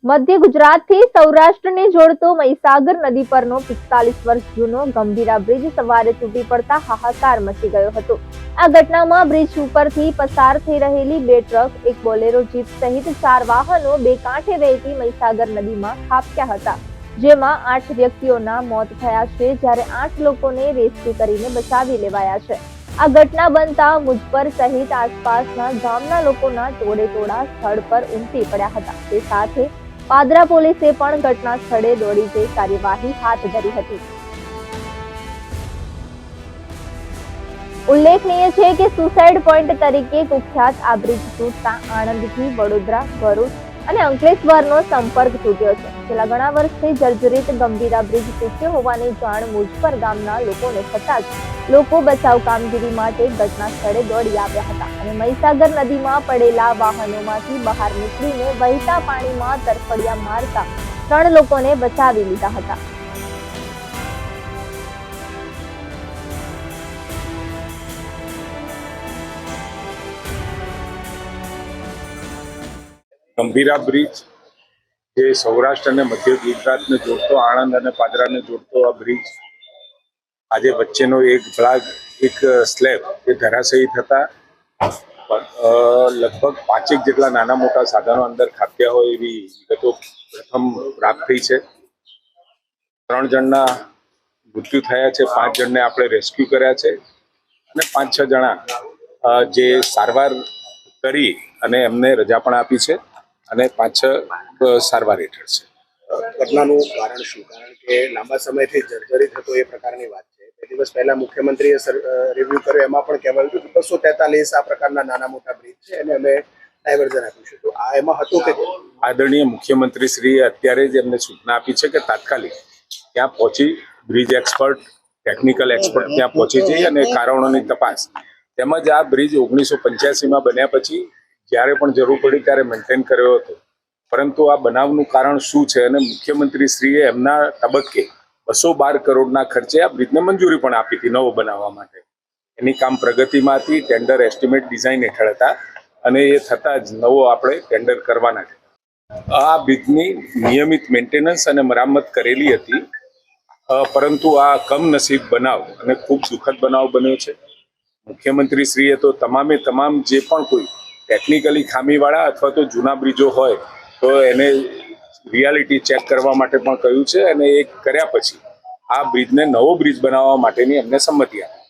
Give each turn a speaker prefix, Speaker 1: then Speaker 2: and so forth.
Speaker 1: મધ્ય ગુજરાતથી સૌરાષ્ટ્રને જોડતો મહીસાગર નદી પરનો 45 વર્ષ જૂનો ગંભીરા બ્રિજ સવારે તૂટી પડતા હાહાકાર મચી ગયો હતો। આ ઘટનામાં બ્રિજ ઉપરથી પસાર થઈ રહેલી 2 ટ્રક, એક બોલેરો જીપ સહિત 4 વાહનો બે કાંઠે વહેતી મહીસાગર નદીમાં ખાબક્યા હતા, જેમાં 8 વ્યક્તિઓના મોત થયા છે, જ્યારે 8 લોકોને રેસ્ક્યુ કરીને બચાવી લેવાયા છે। આ ઘટના બનતા મુજપર સહિત આસપાસના ગામના લોકોના ટોળેટોળા સ્થળ પર ઉમટી પડ્યા હતા। તે સાથે પાદરા પોલીસે પણ ઘટના સ્થળે દોડી જઈ કાર્યવાહી હાથ ધરી હતી। ઉલ્લેખનીય છે કે સુસાઇડ પોઈન્ટ તરીકે કુખ્યાત આ બ્રિજ તૂટતા આણંદથી વડોદરા, ભરૂચ અને અંકલેશ્વરનો સંપર્ક તૂટ્યો છે। છેલ્લા ઘણા વર્ષથી જર્જરિત ગંભીરા બ્રિજ તૂટ્યો હોવાની જાણ મુજપર ગામના લોકોને થતાં જ લોકો બચાવ કામગીરી માટે ઘટના સ્થળે દોડી આવ્યા હતા અને મહીસાગર નદીમાં પડેલા વાહનોમાંથી બહાર નીકળીને વહેતા પાણીમાં તરફડિયા મારતા 3 લોકોને બચાવી લીધા હતા।
Speaker 2: ગંભીરા બ્રિજ જે સૌરાષ્ટ્ર અને મધ્ય ગુજરાતને જોડતો, આણંદ અને પાદરાને જોડતો આ બ્રિજ આજે વચ્ચેનો એક ભાગ, એક સ્લેબ એ ધરાશયી થતા લગભગ 5 જેટલા નાના મોટા સાધનો અંદર ખાબક્યા હોય એવી વિગતો પ્રથમ પ્રાપ્ત થઈ છે। 3 જણના મૃત્યુ થયા છે, 5 જણને આપણે રેસ્ક્યુ કર્યા છે અને 5-6 જણા જે સારવાર કરી અને એમને રજા પણ આપી છે અને 5-6 સારવાર હેઠળ છે।
Speaker 3: ઘટનાનું કારણ શું? કારણ કે લાંબા સમયથી જર્જરિત હતો એ પ્રકારની વાત છે। 2 દિવસ પહેલા મુખ્યમંત્રીએ રિવ્યુ કર્યો, એમાં પણ કહેવાયું હતું કે 243 આ પ્રકારના નાના મોટા બ્રિજ છે અને અમે ડાયવર્ઝન આપ્યું છે, તો આ એમાં હતું કે
Speaker 2: આદરણીય મુખ્યમંત્રી શ્રીએ અત્યારે જ એમને સૂચના આપી છે કે તાત્કાલિક ત્યાં પહોંચી બ્રિજ એક્સપર્ટ, ટેકનિકલ એક્સપર્ટ ત્યાં પહોંચી જઈ અને કારણોની તપાસ, તેમજ આ બ્રિજ 1985માં બન્યા પછી જ્યારે પણ જરૂર પડી ત્યારે મેન્ટેન કર્યો હતો, પરંતુ આ બનાવનું કારણ શું છે અને મુખ્યમંત્રી શ્રીએ એમના તબક્કે 212 કરોડના ખર્ચે આ બ્રિજને મંજૂરી પણ આપી હતી નવો બનાવવા માટે। એની કામ પ્રગતિમાં હતી, ટેન્ડર એસ્ટિમેટ ડિઝાઇન હેઠળ હતા અને એ થતાં જ નવો આપણે ટેન્ડર કરવાના છે। આ બ્રિજની નિયમિત મેન્ટેનન્સ અને મરામત કરેલી હતી, પરંતુ આ કમનસીબ બનાવ અને ખૂબ દુઃખદ બનાવ બન્યો છે। મુખ્યમંત્રી શ્રીએ તો તમામે તમામ જે પણ કોઈ ટેકનિકલી ખામીવાળા અથવા તો જૂના બ્રિજો હોય તો એને રિયાલિટી ચેક કરવા માટે પણ કહ્યું છે અને એ કર્યા પછી આ બ્રિજને નવો બ્રિજ બનાવવા માટેની એમને સંમતિ આપી।